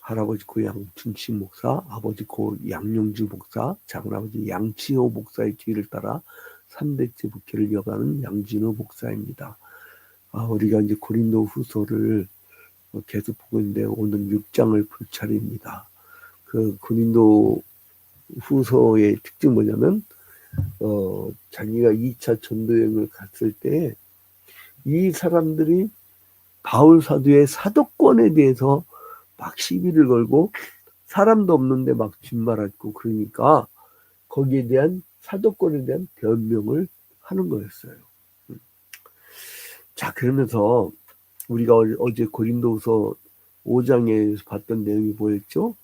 할아버지 고향 준식 목사, 아버지 고 양용주 목사, 작은아버지 양치호 목사의 뒤를 따라 3대째 목회를 이어가는 양진호 목사입니다. 우리가 이제 고린도 후서를 계속 보고 있는데 오늘 6장을 볼 차례입니다. 그 고린도 후서의 특징이 뭐냐면 자기가 2차 전도여행을 갔을 때 이 사람들이 바울 사도의 사도권에 대해서 막 시비를 걸고 사람도 없는데 막 뒷말하고 그러니까 거기에 대한 사도권에 대한 변명을 하는 거였어요. 자, 그러면서 우리가 어제 고린도후서 5장에서 봤던 내용이 뭐였죠?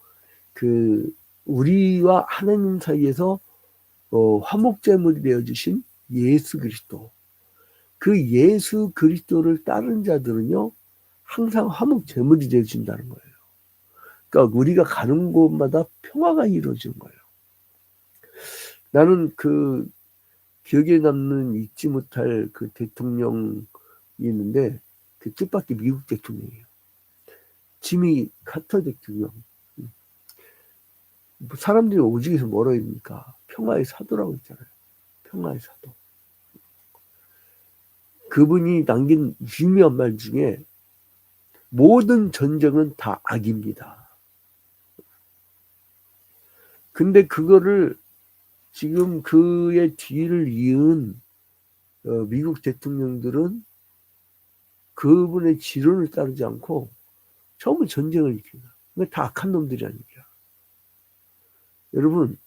우리와 하나님 사이에서 화목제물이 되어주신 예수 그리스도. 그 예수 그리스도를 따르는 자들은요, 항상 화목제물이 되어준다는 거예요. 그러니까 우리가 가는 곳마다 평화가 이루어지는 거예요. 나는 기억에 남는 잊지 못할 그 대통령이 있는데 그 뜻밖의 미국 대통령이에요. 지미 카터 대통령. 사람들이 오직에서 뭐라 합니까? 평화의 사도라고 했잖아요. 평화의 사도. 그분이 남긴 유명한 말 중에 모든 전쟁은 다 악입니다. 근데 그거를 지금 그의 뒤를 이은 미국 대통령들은 그분의 지론을 따르지 않고 전부 전쟁을 일으킵니다. 다 악한 놈들이 아닙니까? 여러분,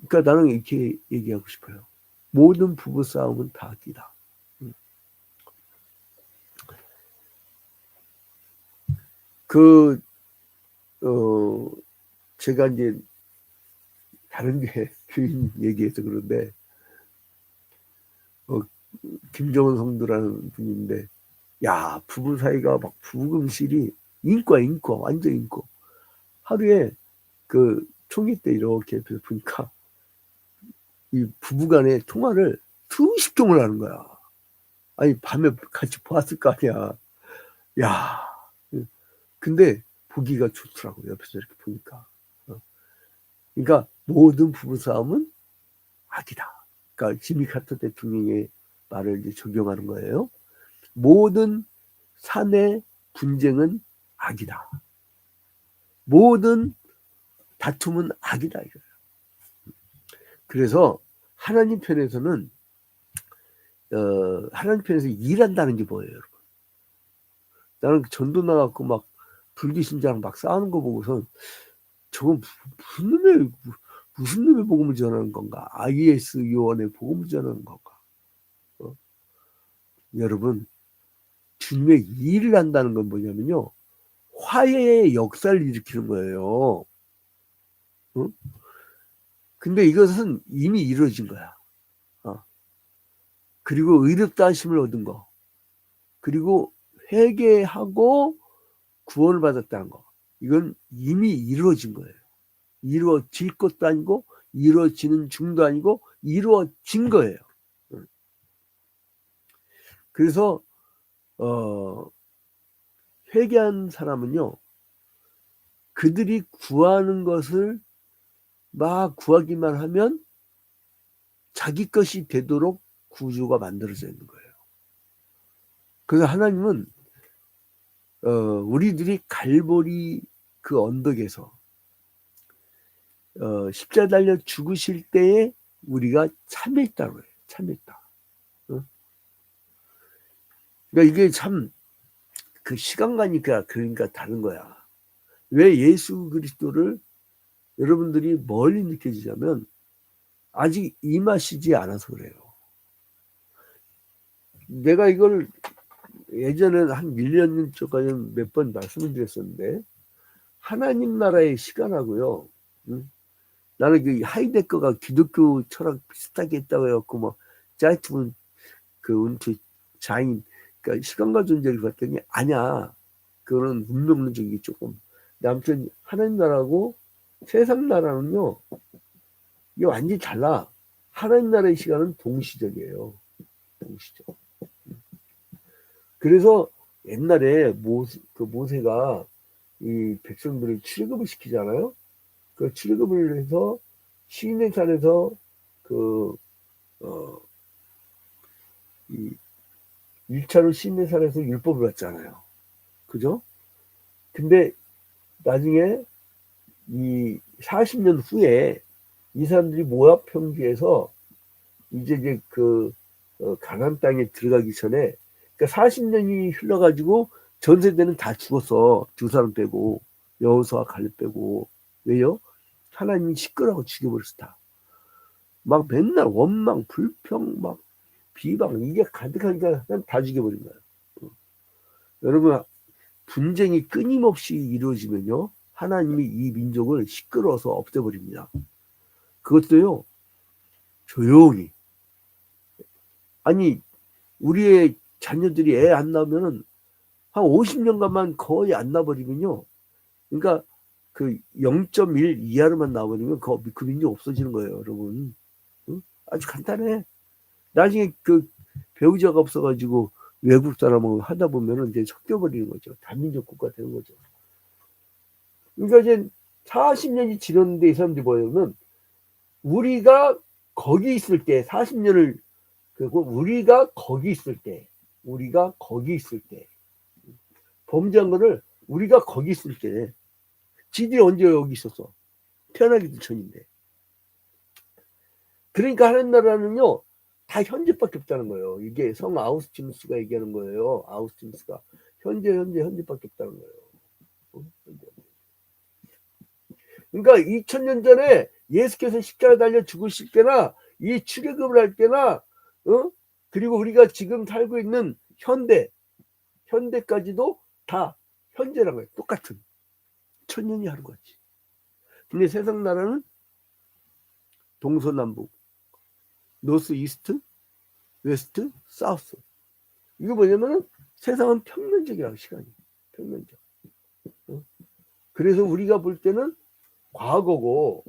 그러니까 나는 이렇게 얘기하고 싶어요. 모든 부부싸움은 다 악이다. 제가 이제 다른 게 교인 얘기해서 그런데 김정은 성도라는 분인데 야 부부 사이가 막 부금실이 인과 완전 인과 하루에 그 총회 때 이렇게 보니까 이 부부간의 통화를 수십 통을 하는 거야. 아니 밤에 같이 보았을 거 아니야. 야 근데 보기가 좋더라고 옆에서 이렇게 보니까. 그러니까 모든 부부싸움은 악이다. 그러니까 지미 카터 대통령의 말을 이제 적용하는 거예요. 모든 사내 분쟁은 악이다. 모든 다툼은 악이다 이거예요. 그래서 하나님 편에서는 하나님 편에서 일한다는 게 뭐예요, 여러분? 나는 전도 나가고 막 불교 신자랑 막 싸우는 거 보고선 저건 무슨 놈의 복음을 전하는 건가? IS 요원의 복음을 전하는 건가? 여러분, 주님의 일을 한다는 건 뭐냐면요. 화해의 역사를 일으키는 거예요. 근데 이것은 이미 이루어진 거야. 그리고 의롭다 하심을 얻은 거. 그리고 회개하고 구원을 받았다는 거. 이건 이미 이루어진 거예요. 이루어질 것도 아니고 이루어지는 중도 아니고 이루어진 거예요. 그래서 회개한 사람은요. 그들이 구하는 것을 막 구하기만 하면 자기 것이 되도록 구조가 만들어져 있는 거예요. 그래서 하나님은 우리들이 갈보리 그 언덕에서 십자가 달려 죽으실 때에 우리가 참여했다고 해요. 참여했다. 그러니까 이게 참 그 시간가니까 그러니까 다른 거야. 왜 예수 그리스도를 여러분들이 멀리 느껴지자면 아직 임하시지 않아서 그래요. 내가 이걸 예전에 한 1년 전까지 몇 번 말씀을 드렸었는데 하나님 나라의 시간하고요. 나는 그 하이데거가 기독교 철학 비슷하게 했다고 해갖고 뭐 짜이트문 그 은퇴 자인 그러니까 시간과 존재를 봤더니 아니야. 그거는 운명론적이 조금. 아무튼 하나님 나라하고 세상 나라는요. 이게 완전히 달라. 하나님 나라의 시간은 동시적이에요. 동시적. 그래서 옛날에 모세가 이 백성들을 출애굽을 시키잖아요. 그 출애굽을 해서 시내 산에서 이 1차로 시내 산에서 율법을 받잖아요. 그죠? 근데 나중에 이 40년 후에 이 사람들이 모압 평지에서 이제 가나안 땅에 들어가기 전에, 그러니까 40년이 흘러가지고 전 세대는 다 죽었어. 두 사람 빼고, 여호수아 갈렙 빼고. 왜요? 하나님이 시끄러워 죽여버렸어 다. 막 맨날 원망, 불평, 막 비방 이게 가득하니까 다 죽여버린 거야. 여러분, 분쟁이 끊임없이 이루어지면요, 하나님이 이 민족을 시끄러워서 없애버립니다. 그것도요, 조용히. 아니, 우리의 자녀들이 애 안 낳으면은 한 50년간만 거의 안 낳아버리면요, 그러니까 그 0.1 이하로만 나와버리면 그 민족 없어지는 거예요, 여러분. 응? 아주 간단해. 나중에 그 배우자가 없어가지고 외국 사람하고 하다 보면은 이제 섞여버리는 거죠. 단민족 국가 되는 거죠. 그러니까 이제 40년이 지났는데 이 사람들이 뭐냐면, 우리가 거기 있을 때 40년을, 그리고 우리가 거기 있을 때 범죄한 거를 우리가 거기 있을 때, 지들이 언제 여기 있었어? 태어나기도 전인데. 그러니까 하는 나라는요, 다 현재밖에 없다는 거예요. 이게 성 아우스티누스가 얘기하는 거예요. 아우스티누스가 현재밖에 없다는 거예요. 그러니까 2000년 전에 예수께서 십자가 달려 죽으실 때나 이 출애굽을 할 때나, 그리고 우리가 지금 살고 있는 현대까지도 다 현재란 거예요. 똑같은 천년이 하는 거지. 근데 세상 나라는 동서남북, 노스 이스트, 웨스트, 사우스. 이거 뭐냐면은 세상은 평면적이라고, 시간이 평면적. 그래서 우리가 볼 때는 과거고,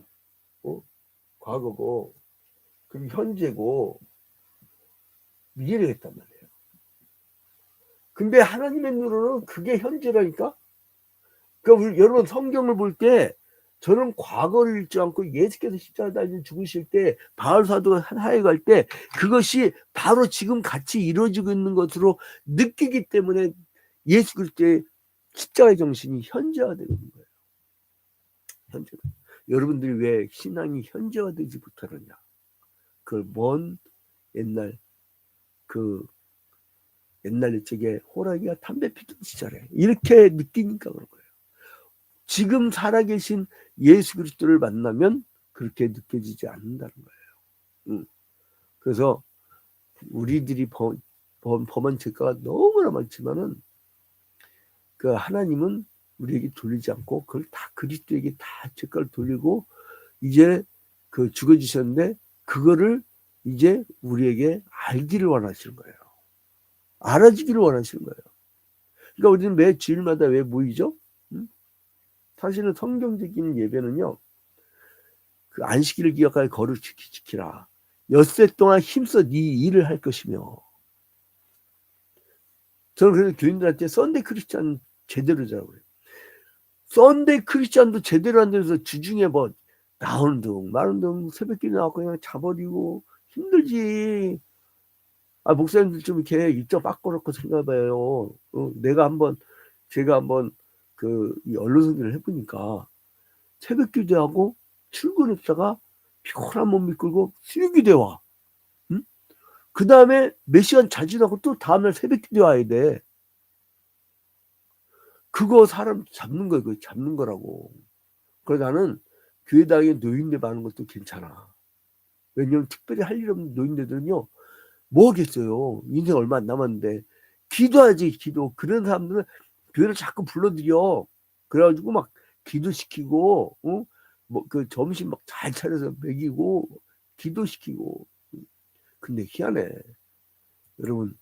그리고 현재고 미래가 있단 말이에요. 근데 하나님의 눈으로는 그게 현재라니까. 그러니까 여러분 성경을 볼 때 저는 과거를 읽지 않고 예수께서 십자가 달려 죽으실 때 바울 사도가 하에 갈 때 그것이 바로 지금 같이 이루어지고 있는 것으로 느끼기 때문에 예수 그리스도의 십자가의 정신이 현재화되는 거예요. 현재. 여러분들이 왜 신앙이 현재화되지 못하느냐? 그걸 먼 옛날 옛날 쪽에 호랑이가 담배 피던 시절에 이렇게 느끼니까 그런 거예요. 지금 살아계신 예수 그리스도를 만나면 그렇게 느껴지지 않는다는 거예요. 그래서 우리들이 범한 죄가 너무나 많지만은 그 하나님은 우리에게 돌리지 않고 그걸 다 그리스도에게 다 죄가를 돌리고 이제 그 죽어주셨는데 그거를 이제 우리에게 알기를 원하시는 거예요. 알아주기를 원하시는 거예요. 그러니까 우리는 매 주일마다 왜 모이죠? 사실은 성경적인 예배는요, 그 안식일을 기억하여 거룩 지키라. 엿새 동안 힘써 네 일을 할 것이며. 저는 그래서 교인들한테 썬데이 크리스찬 제대로 자라고 그래요. 썬데이 크리스찬도 제대로 안 돼서 주중에 뭐 나오는 둥 마는 둥 새벽기도 나와서 그냥 자버리고 힘들지. 목사님들 좀 이렇게 입장 바꿔놓고 생각해봐요. 제가 한번 이 언론선교를 해보니까 새벽 기도하고 출근했다가 피곤한 몸 이끌고 수요 기도에 와. 그 다음에 몇 시간 자진하고 또 다음날 새벽 기도에 와야 돼. 그거 사람 잡는 거예요. 그거 잡는 거라고. 그래서 나는 교회 다니는 노인네 많은 것도 괜찮아. 왜냐면 특별히 할 일 없는 노인네들은요, 뭐 하겠어요. 인생 얼마 안 남았는데. 기도하지, 기도. 그런 사람들은 교회를 자꾸 불러들여. 그래가지고 막 기도시키고, 점심 막 잘 차려서 먹이고, 기도시키고. 근데 희한해. 여러분,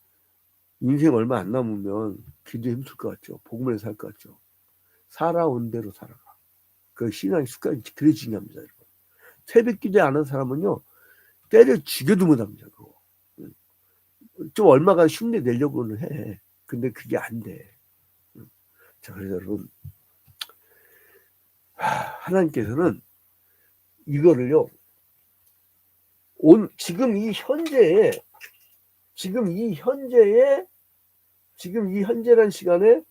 인생 얼마 안 남으면 기도에 힘들 것 같죠. 복음을 살 것 같죠. 살아온 대로 살아가. 그 신앙의 습관이 그래 중요합니다, 여러분. 새벽 기도에 안 하는 사람은요, 때려 죽여도 못합니다, 그거. 좀 얼마간 흉내 내려고는 해. 근데 그게 안 돼. 자, 그래서 여러분, 하나님께서는 이거를요, 지금 이 현재란 시간에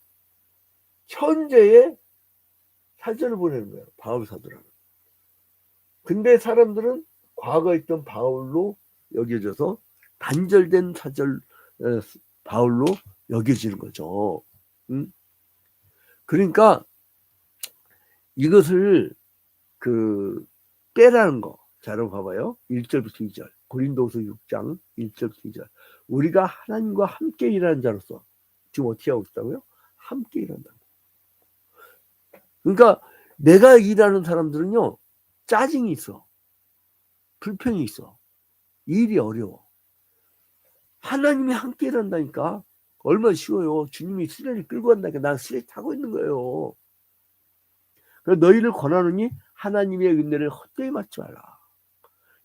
현재의 사절을 보내는 거예요. 바울 사도라는. 근데 사람들은 과거에 있던 바울로 여겨져서 단절된 사절 바울로 여겨지는 거죠. 그러니까 이것을 깨라는 거. 자, 여러분 봐봐요. 1절부터 2절. 고린도후서 6장 1절부터 2절. 우리가 하나님과 함께 일하는 자로서 지금 어떻게 하고 있다고요? 함께 일한다고. 그러니까 내가 일하는 사람들은요, 짜증이 있어. 불평이 있어. 일이 어려워. 하나님이 함께 일한다니까. 얼마나 쉬워요. 주님이 쓰레기 끌고 간다니까. 난 쓰레기 타고 있는 거예요. 그래서 너희를 권하노니 하나님의 은혜를 헛되이 맞지 말라.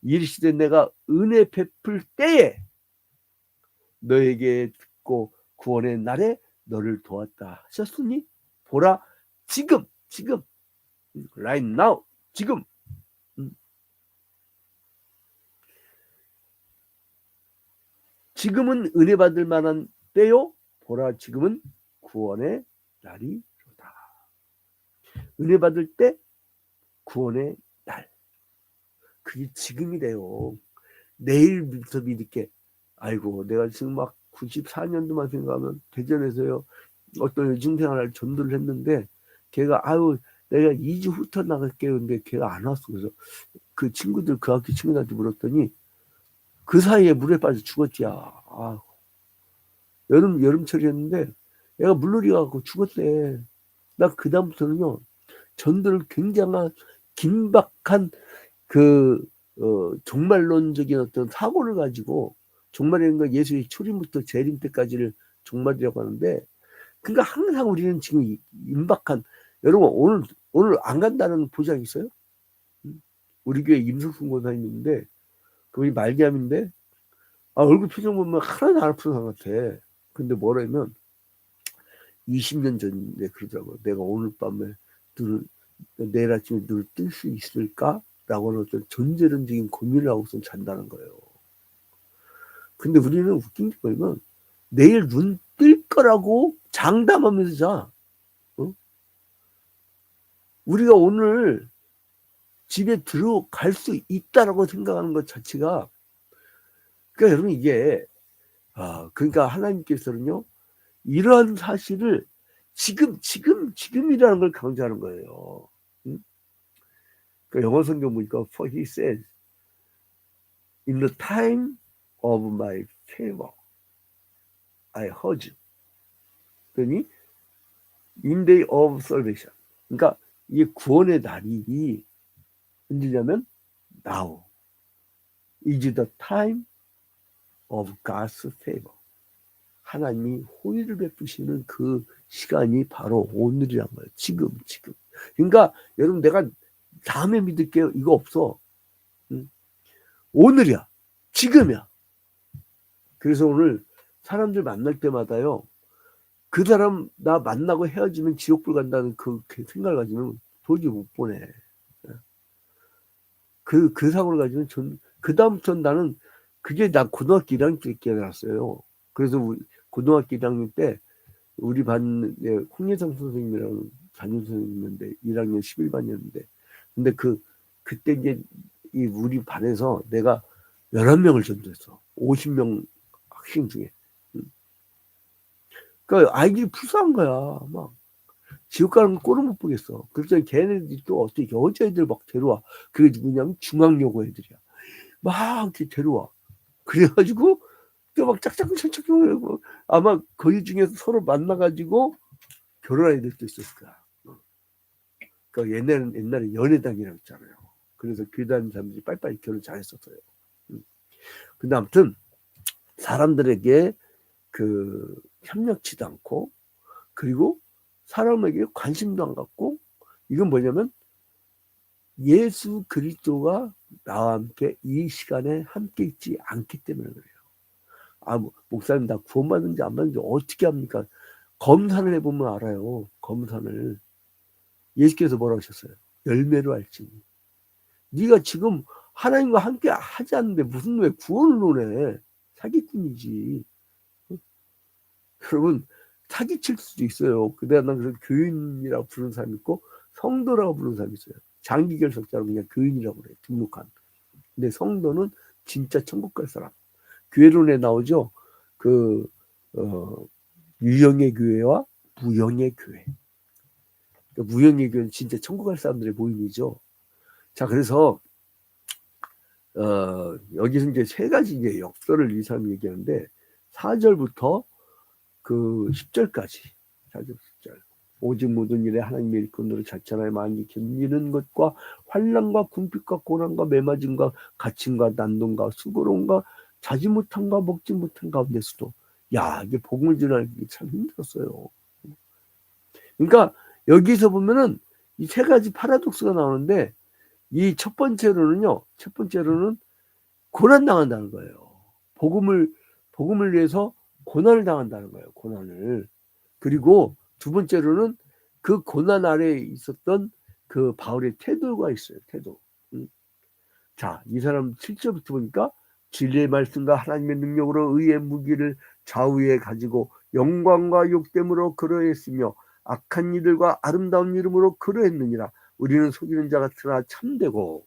이르시되 내가 은혜 베풀 때에 너에게 듣고 구원의 날에 너를 도왔다 하셨으니 보라 지금 right now 지금 지금은 은혜 받을 만한 때요. 보라 지금은 구원의 날이로다. 은혜 받을 때 구원의 날. 그게 지금이래요. 내일부터 믿을게. 아이고 내가 지금 막 94년도만 생각하면 대전에서요. 어떤 여중생활을 전도를 했는데 걔가 아유 내가 2주 후터 나갈게요. 근데 걔가 안 왔어. 그래서 그 친구들 그 학교 친구들한테 물었더니 그 사이에 물에 빠져 죽었지야. 아, 여름철이었는데 얘가 물놀이 가고 죽었대. 나 그 다음부터는요 전도를 굉장한 긴박한 종말론적인 어떤 사고를 가지고 종말이라는 건 예수의 초림부터 재림 때까지를 종말이라고 하는데 그러니까 항상 우리는 지금 임박한 여러분 오늘 안 간다는 보장 있어요? 우리 교회 임석순 권사님 있는데 그분이 말기암인데 얼굴 표정 보면 하나도 안 아픈 사람 같아. 근데 뭐라면 20년 전인데 그러더라고요. 내가 오늘 밤에 내일 아침에 눈을 뜰 수 있을까? 라고 하는 어떤 존재론적인 고민을 하고서 잔다는 거예요. 근데 우리는 웃긴 게 뭐냐면 내일 눈 뜰 거라고 장담하면서 자. 우리가 오늘 집에 들어갈 수 있다라고 생각하는 것 자체가 그러니까 여러분 이게 그러니까 하나님께서는요 이러한 사실을 지금이라는 걸 강조하는 거예요. 그러니까 영어 성경 보니까 For he says in the time of my favor I heard you. 그러니 in day of salvation. 그러니까 이게 구원의 날이 언제냐면 now is the time of God's favor. 하나님이 호의를 베푸시는 그 시간이 바로 오늘이란 거예요. 지금. 그러니까 여러분 내가 다음에 믿을게요. 이거 없어. 오늘이야. 지금이야. 그래서 오늘 사람들 만날 때마다요. 그 사람 나 만나고 헤어지면 지옥불 간다는 그 생각을 가지면 도저히 못 보내. 그 사고를 가지면 그 다음부터는 나는 그게 나 고등학교 1학년 때 깨달았어요. 그래서 고등학교 1학년 때 우리 반에 홍예성 선생님이랑 담임 선생님인데 1학년 11반이었는데 근데 그때 이제 우리 반에서 내가 11명을 전도했어. 50명 학생 중에. 그러니까 아이들이 불쌍한 거야. 막 지옥 가는 거 꼴을 못 보겠어. 그래서 걔네들이 또 어떻게 여자애들 막 데려와. 그게 누구냐면 중앙여고 애들이야. 막 이렇게 데려와. 그래가지고 또 막 짝짝짝짝 아마 거기 중에서 서로 만나가지고 결혼한 애들도 있었을 거야. 그러니까 옛날에 연애당이라고 했잖아요. 그래서 교단 사람들이 빨리빨리 결혼 잘했었어요. 근데 아무튼 사람들에게 협력치도 않고 그리고 사람에게 관심도 안 갖고 이건 뭐냐면 예수 그리스도가 나와 함께 이 시간에 함께 있지 않기 때문에 그래요. 목사님 나 구원받는지 안 받는지 어떻게 합니까? 검사를 해보면 알아요. 검사를. 예수께서 뭐라고 하셨어요? 열매로 알지니. 네가 지금 하나님과 함께 하지 않는데 무슨 왜 구원을 논해. 사기꾼이지. 여러분 사기칠 수도 있어요. 그때 난 그래서 교인이라고 부르는 사람이 있고 성도라고 부르는 사람이 있어요. 장기 결석자로 그냥 교인이라고 그래요. 등록한. 근데 성도는 진짜 천국 갈 사람. 교회론에 나오죠. 유형의 교회와 무형의 교회. 무형의 교회는 진짜 천국 갈 사람들의 모임이죠. 자, 그래서 여기서 이제 세 가지 이제 역설을 이 사람이 얘기하는데 4절부터 10절까지 4절 10절 오직 모든 일에 하나님의 일꾼으로 자천하여 많이 견디는 것과 환난과 궁핍과 고난과 매맞음과 갇힘과 난동과 수고로움과 자지 못함과 먹지 못한 가운데서도 이게 복음을 전하기 참 힘들었어요. 그러니까 여기서 보면은 이 세 가지 파라독스가 나오는데 이 첫 번째로는 고난 당한다는 거예요. 복음을 위해서 고난을 당한다는 거예요. 고난을. 그리고 두 번째로는 그 고난 아래에 있었던 그 바울의 태도가 있어요. 태도. 자, 이 사람 7절부터 보니까 진리의 말씀과 하나님의 능력으로 의의 무기를 좌우에 가지고 영광과 욕됨으로 그러했으며 악한 이들과 아름다운 이름으로 그러했느니라. 우리는 속이는 자 같으나 참되고.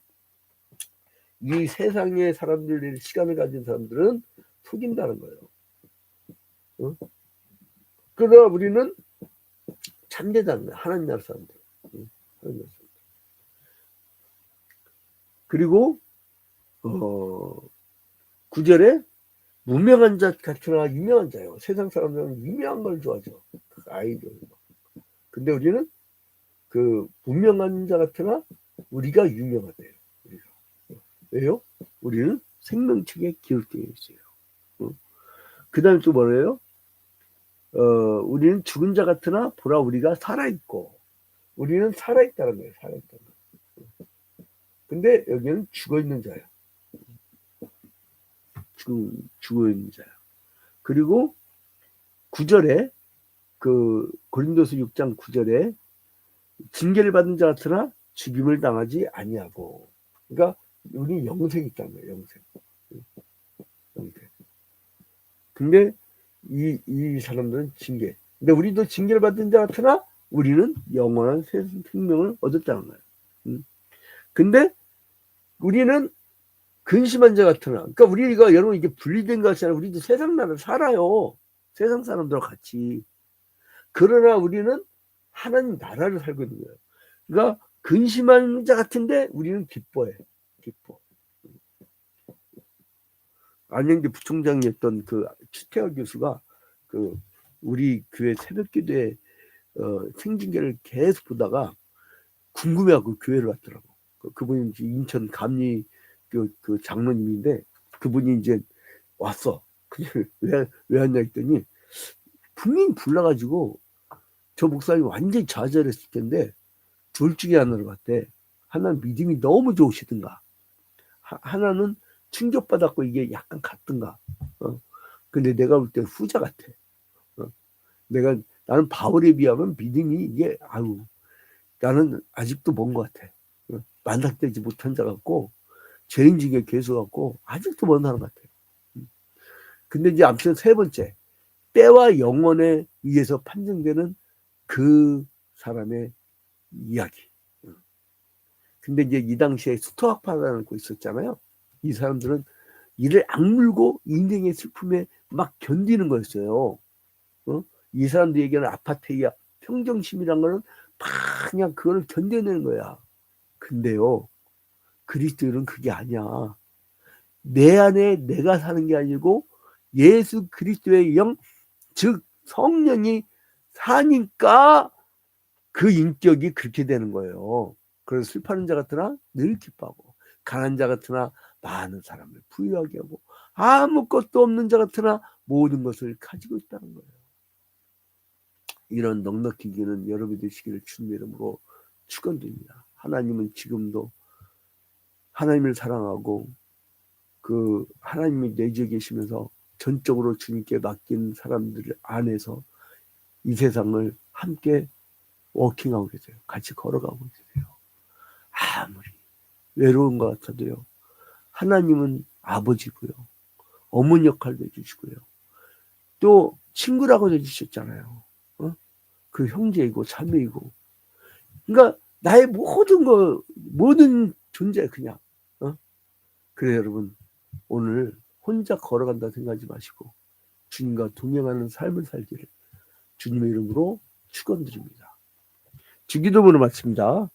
이 세상의 사람들, 시간을 가진 사람들은 속인다는 거예요. 그러나 우리는 참되다는 거예요. 하나님 나라 사람들. 그리고 9절에 무명한 자 같으나 유명한 자요. 세상 사람들은 유명한 걸 좋아하죠. 아이돌. 근데 우리는 무명한 자 같으나 우리가 유명하대요. 왜요? 우리는 생명책에 기록되어 있어요. 그 다음에 또 뭐래요? 우리는 죽은 자 같으나 보라 우리가 살아있고. 우리는 살아있다는 거예요. 살아있다는 거예요. 근데 여기는 죽어있는 자예요. 죽어있는 자예요. 그리고 9절에 고린도서 6장 9절에 징계를 받은 자 같으나 죽임을 당하지 아니하고. 그러니까 우리 영생이 있다는 거예요. 영생. 근데 이 사람들은 징계. 근데 우리도 징계를 받은 자 같으나 우리는 영원한 생명을 얻었다는 거예요. 근데 우리는 근심한 자 같으나, 그러니까 우리가 여러분 이게 분리된 것이 아니라 우리도 세상 나라를 살아요. 세상 사람들과 같이. 그러나 우리는 하나님 나라를 살고 있는 거예요. 그러니까 근심한 자 같은데 우리는 기뻐해. 기뻐. 안영대 부총장이었던 추태화 교수가 우리 교회 새벽기도회 생중계를 계속 보다가 궁금해하고 교회를 왔더라고. 그분이 인천 감리 장로님인데 그분이 이제 왔어. 왜 왔냐 했더니 분명히 불러가지고 저 목사님이 완전히 좌절했을 텐데 둘 중에 하나로 갔대. 하나는 믿음이 너무 좋으시든가 하나는 충격받았고 이게 약간 같든가. 근데 내가 볼 때 후자 같아. 나는 바울에 비하면 믿음이 이게 나는 아직도 먼 것 같아. 만삭되지 못한 자 같고 죄인 중에 괴수 같고 아직도 먼 사람 같아. 근데 이제 아무튼 세 번째 때와 영원에 의해서 판정되는 그 사람의 이야기. 근데 이제 이 당시에 스토아파라는 거 있었잖아요. 이 사람들은 이를 악물고 인생의 슬픔에 막 견디는 거였어요. 이 사람들에게는 아파테이아, 평정심이란 거는 그냥 그걸 견뎌내는 거야. 근데요, 그리스도인은 그게 아니야. 내 안에 내가 사는 게 아니고 예수 그리스도의 영, 즉 성령이 사니까 그 인격이 그렇게 되는 거예요. 그래서 슬퍼하는 자 같으나 늘 기뻐하고 가난한 자 같으나 많은 사람을 부유하게 하고 아무것도 없는 자 같으나 모든 것을 가지고 있다는 거예요. 이런 넉넉히 기는 여러분이 되시기를 주님의 이름으로 축원드립니다. 하나님은 지금도 하나님을 사랑하고 하나님이 내주에 계시면서 전적으로 주님께 맡긴 사람들 안에서 이 세상을 함께 워킹하고 계세요. 같이 걸어가고 계세요. 아무리 외로운 것 같아도요. 하나님은 아버지고요. 어머니 역할도 해주시고요. 또 친구라고 해주셨잖아요. 그 형제이고 자매이고. 그러니까 나의 모든 존재 그냥. 그래 여러분 오늘 혼자 걸어간다 생각하지 마시고 주님과 동행하는 삶을 살기를 주님의 이름으로 축원드립니다. 주기도문을 마칩니다.